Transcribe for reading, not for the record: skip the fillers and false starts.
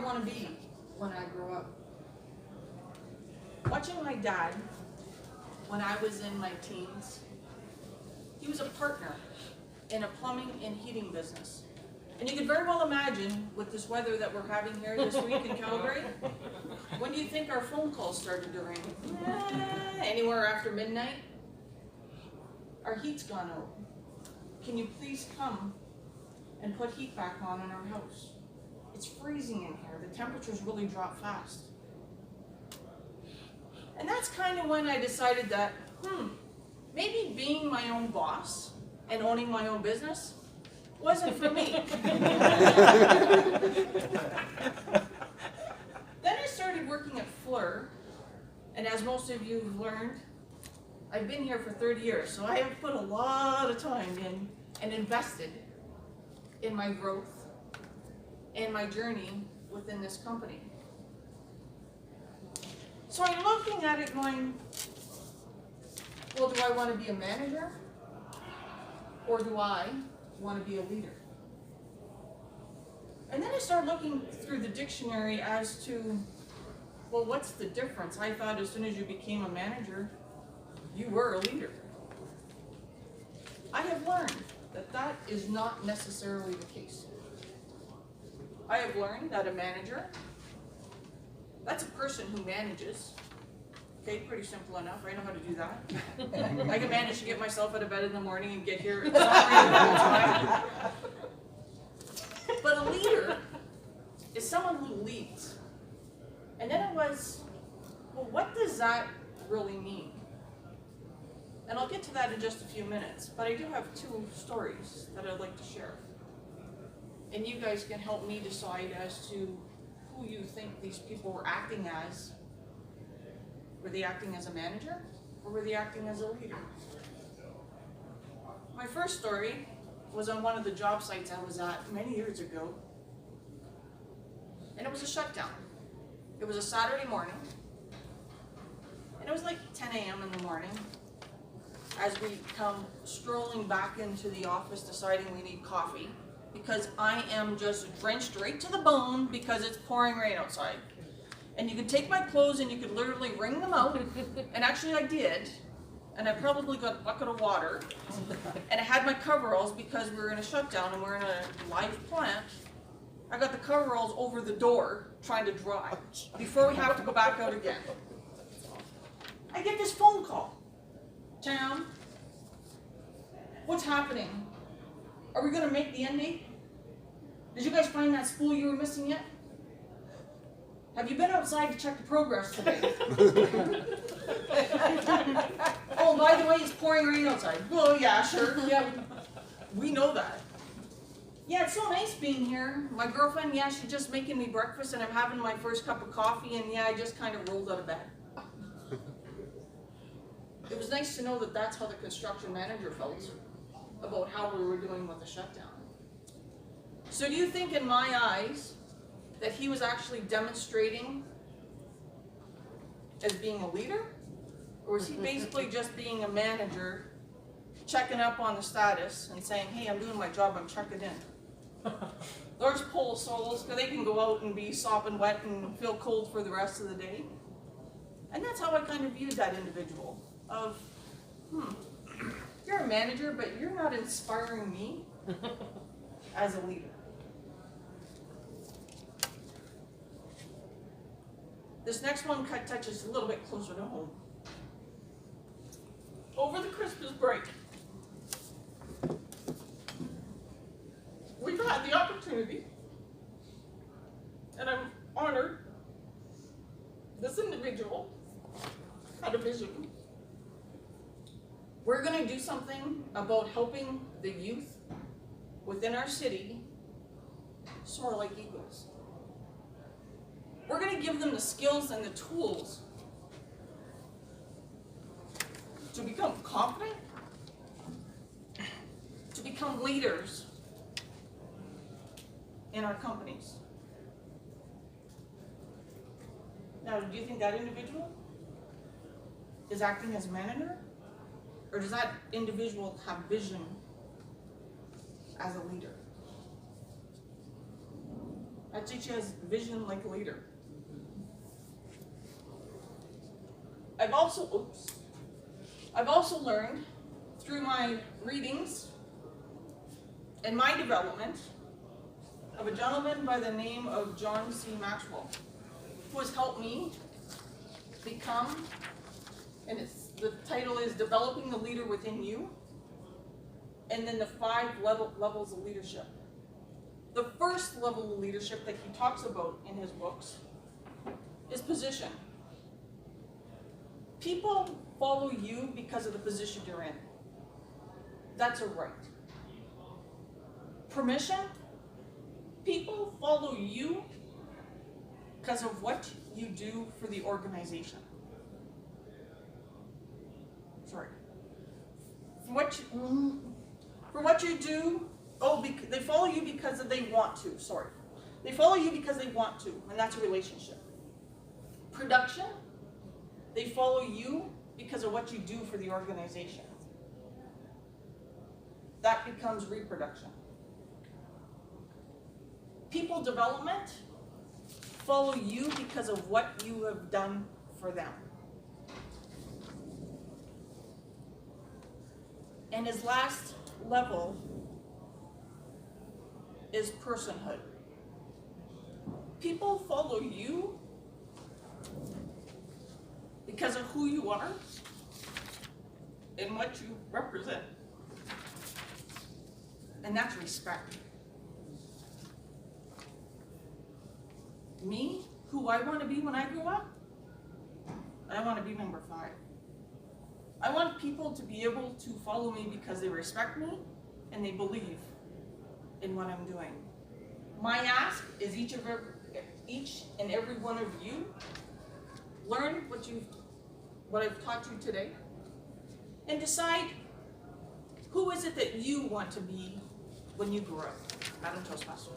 want to be when I grow up? Watching my dad when I was in my teens, he was a partner in a plumbing and heating business. And you can very well imagine with this weather that we're having here this week in Calgary, when do you think our phone calls started to ring? Anywhere after midnight. Our heat's gone out. Can you please come and put heat back on in our house? It's freezing in here. The temperatures really drop fast. And that's kind of when I decided that, maybe being my own boss and owning my own business wasn't for me. Then I started working at Fleur, and as most of you have learned, I've been here for 30 years, so I have put a lot of time in and invested in my growth and my journey within this company. So I'm looking at it going, well, do I want to be a manager? Or do I want to be a leader? And then I started looking through the dictionary as to, well, what's the difference? I thought as soon as you became a manager, you were a leader. I have learned that that is not necessarily the case. I have learned that a manager, that's a person who manages. Okay, pretty simple enough. I know how to do that. I can manage to get myself out of bed in the morning and get here at some reasonable time. But a leader is someone who leads. And then it was, well, what does that really mean? And I'll get to that in just a few minutes, but I do have two stories that I'd like to share. And you guys can help me decide as to who you think these people were acting as. Were they acting as a manager, or were they acting as a leader? My first story was on one of the job sites I was at many years ago, and it was a shutdown. It was a Saturday morning, and it was like 10 a.m. in the morning as we come strolling back into the office deciding we need coffee, because I am just drenched right to the bone because it's pouring rain outside. And you could take my clothes and you could literally wring them out, and actually I did, and I probably got a bucket of water, and I had my coveralls because we were in a shutdown and we're in a live plant. I got the coveralls over the door trying to dry before we have to go back out again. I get this phone call. Tam, what's happening? Are we going to make the end date? Did you guys find that spool you were missing yet? Have you been outside to check the progress today? Oh, by the way, it's pouring rain outside. Oh, yeah, sure. Yeah, we know that. Yeah, it's so nice being here. My girlfriend, yeah, she's just making me breakfast and I'm having my first cup of coffee, and yeah, I just kind of rolled out of bed. It was nice to know that that's how the construction manager felt about how we were doing with the shutdown. So do you think in my eyes that he was actually demonstrating as being a leader? Or was he basically just being a manager, checking up on the status and saying, hey, I'm doing my job, I'm checking in? There's poor souls, because they can go out and be sopping wet and feel cold for the rest of the day. And that's how I kind of viewed that individual. Of, you're a manager, but you're not inspiring me as a leader. This next one touches a little bit closer to home. Over the Christmas break, we've had the opportunity, and I'm honored, this individual had a vision. We're going to do something about helping the youth within our city soar like eagles. We're going to give them the skills and the tools to become confident, to become leaders in our companies. Now, do you think that individual is acting as a manager? Or does that individual have vision as a leader? I'd say she has vision like a leader. I've also learned through my readings and my development of a gentleman by the name of John C. Maxwell, who has helped me become, and the title is Developing the Leader Within You, and then the 5 levels of leadership. The first level of leadership that he talks about in his books is position. People follow you because of the position you're in. That's a right. Permission? People follow you because of what you do for the organization. Sorry. For what you do, they follow you because they want to, sorry. They follow you because they want to, and that's a relationship. Production? They follow you because of what you do for the organization. That becomes reproduction. People development follow you because of what you have done for them. And his last level is personhood. People follow you because of who you are and what you represent. And that's respect. Me, who I want to be when I grow up, I want to be number 5. I want people to be able to follow me because they respect me and they believe in what I'm doing. My ask is each and every one of you learn what I've taught you today and decide who is it that you want to be when you grow up. Madam Toastmaster.